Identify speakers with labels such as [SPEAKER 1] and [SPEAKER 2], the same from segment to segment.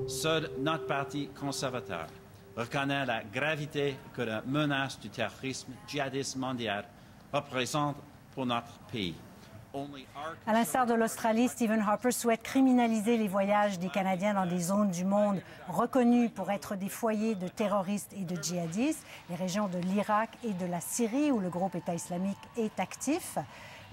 [SPEAKER 1] Seul notre parti conservateur reconnaît la gravité que la menace du terrorisme djihadiste mondial représente pour notre pays.
[SPEAKER 2] À l'instar de l'Australie, Stephen Harper souhaite criminaliser les voyages des Canadiens dans des zones du monde reconnues pour être des foyers de terroristes et de djihadistes, les régions de l'Irak et de la Syrie où le groupe État islamique est actif.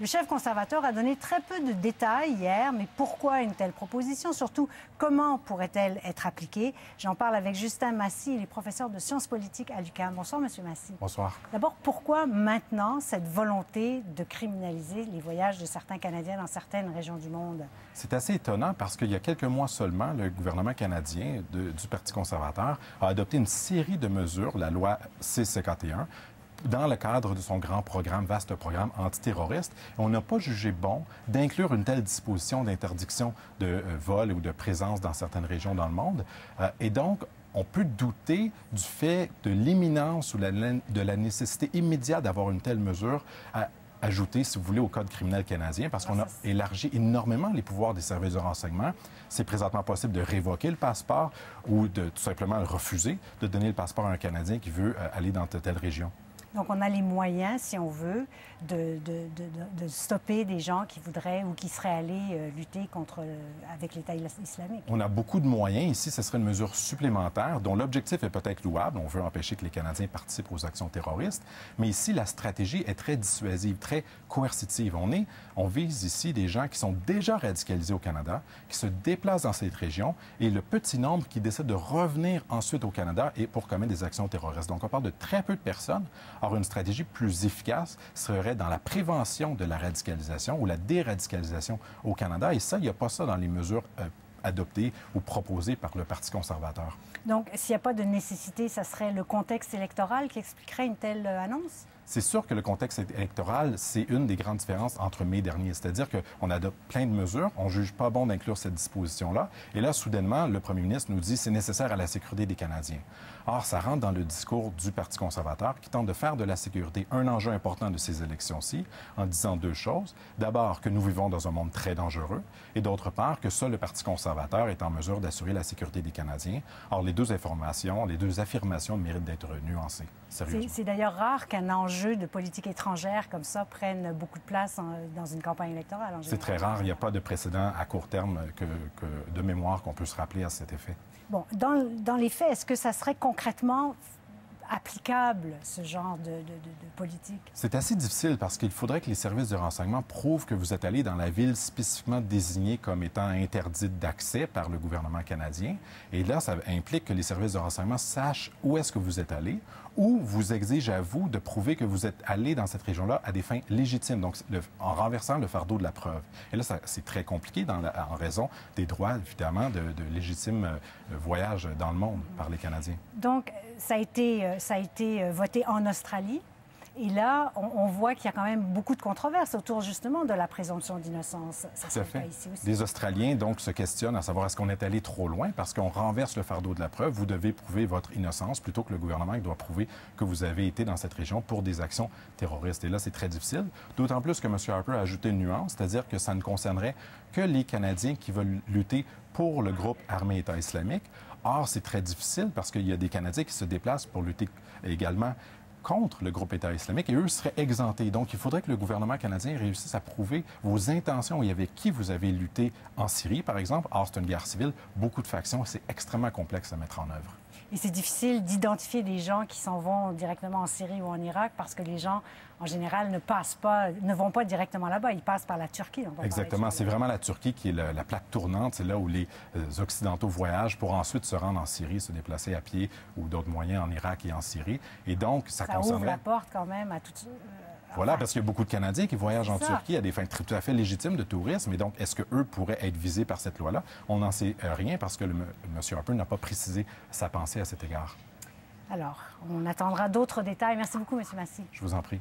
[SPEAKER 2] Le chef conservateur a donné très peu de détails hier, mais pourquoi une telle proposition? Surtout, comment pourrait-elle être appliquée? J'en parle avec Justin Massy, il est professeur de sciences politiques à l'UQAM. Bonsoir, Monsieur Massy.
[SPEAKER 3] Bonsoir.
[SPEAKER 2] D'abord, pourquoi maintenant cette volonté de criminaliser les voyages de certains Canadiens dans certaines régions du monde?
[SPEAKER 3] C'est assez étonnant parce qu'il y a quelques mois seulement, le gouvernement canadien du Parti conservateur a adopté une série de mesures, la loi C-51, dans le cadre de son grand programme, vaste programme antiterroriste. On n'a pas jugé bon d'inclure une telle disposition d'interdiction de vol ou de présence dans certaines régions dans le monde. Et donc, on peut douter du fait de l'imminence ou de la nécessité immédiate d'avoir une telle mesure ajoutée, si vous voulez, au Code criminel canadien, parce qu'on a élargi énormément les pouvoirs des services de renseignement. C'est présentement possible de révoquer le passeport ou de tout simplement refuser de donner le passeport à un Canadien qui veut aller dans telle région.
[SPEAKER 2] Donc, on a les moyens, si on veut, de stopper des gens qui voudraient ou qui seraient allés lutter avec l'État islamique.
[SPEAKER 3] On a beaucoup de moyens. Ici, ce serait une mesure supplémentaire dont l'objectif est peut-être louable. On veut empêcher que les Canadiens participent aux actions terroristes. Mais ici, la stratégie est très dissuasive, très coercitive. On vise ici des gens qui sont déjà radicalisés au Canada, qui se déplacent dans cette région, et le petit nombre qui décide de revenir ensuite au Canada et pour commettre des actions terroristes. Donc, on parle de très peu de personnes. Or, une stratégie plus efficace serait dans la prévention de la radicalisation ou la déradicalisation au Canada. Et ça, il n'y a pas ça dans les mesures adoptées ou proposées par le Parti conservateur.
[SPEAKER 2] Donc, s'il n'y a pas de nécessité, ça serait le contexte électoral qui expliquerait une telle annonce?
[SPEAKER 3] C'est sûr que le contexte électoral, c'est une des grandes différences entre mai dernier. C'est-à-dire qu'on adopte plein de mesures, on ne juge pas bon d'inclure cette disposition-là. Et là, soudainement, le premier ministre nous dit que c'est nécessaire à la sécurité des Canadiens. Or, ça rentre dans le discours du Parti conservateur qui tente de faire de la sécurité un enjeu important de ces élections-ci en disant deux choses. D'abord, que nous vivons dans un monde très dangereux et d'autre part, que seul le Parti conservateur est en mesure d'assurer la sécurité des Canadiens. Or, les deux affirmations méritent d'être nuancées, sérieusement.
[SPEAKER 2] C'est d'ailleurs rare qu'un enjeu de politique étrangère comme ça prenne beaucoup de place dans une campagne électorale.
[SPEAKER 3] C'est très rare. Il n'y a pas de précédent à court terme de mémoire qu'on peut se rappeler à cet effet.
[SPEAKER 2] Bon, dans les faits, est-ce que ça serait concrètement applicable, ce genre de politique?
[SPEAKER 3] C'est assez difficile parce qu'il faudrait que les services de renseignement prouvent que vous êtes allé dans la ville spécifiquement désignée comme étant interdite d'accès par le gouvernement canadien. Et là, ça implique que les services de renseignement sachent où est-ce que vous êtes allé ou vous exigent à vous de prouver que vous êtes allé dans cette région-là à des fins légitimes, donc en renversant le fardeau de la preuve. Et là, c'est très compliqué en raison des droits, évidemment, de légitimes voyages dans le monde par les Canadiens.
[SPEAKER 2] Donc, ça a été voté en Australie. Et là, on voit qu'il y a quand même beaucoup de controverses autour, justement, de la présomption d'innocence.
[SPEAKER 3] Tout à fait. Les Australiens, donc, se questionnent à savoir est-ce qu'on est allé trop loin parce qu'on renverse le fardeau de la preuve. Vous devez prouver votre innocence plutôt que le gouvernement qui doit prouver que vous avez été dans cette région pour des actions terroristes. Et là, c'est très difficile. D'autant plus que M. Harper a ajouté une nuance, c'est-à-dire que ça ne concernerait que les Canadiens qui veulent lutter pour le groupe armé État islamique. Or, c'est très difficile parce qu'il y a des Canadiens qui se déplacent pour lutter également contre le groupe État islamique et eux seraient exemptés. Donc, il faudrait que le gouvernement canadien réussisse à prouver vos intentions et avec qui vous avez lutté en Syrie, par exemple. Or, c'est une guerre civile, beaucoup de factions, c'est extrêmement complexe à mettre en œuvre.
[SPEAKER 2] Et c'est difficile d'identifier des gens qui s'en vont directement en Syrie ou en Irak parce que les gens, en général, ne vont pas directement là-bas. Ils passent par la Turquie.
[SPEAKER 3] Exactement. C'est vraiment la Turquie qui est la plaque tournante. C'est là où les Occidentaux voyagent pour ensuite se rendre en Syrie, se déplacer à pied ou d'autres moyens en Irak et en Syrie. Et donc, ça
[SPEAKER 2] ouvre la porte quand même à tout ça.
[SPEAKER 3] Voilà, parce qu'il y a beaucoup de Canadiens qui voyagent en Turquie à des fins tout à fait légitimes de tourisme. Et donc, est-ce qu'eux pourraient être visés par cette loi-là? On n'en sait rien parce que M. Harper n'a pas précisé sa pensée à cet égard.
[SPEAKER 2] Alors, on attendra d'autres détails. Merci beaucoup, M. Massy.
[SPEAKER 3] Je vous en prie.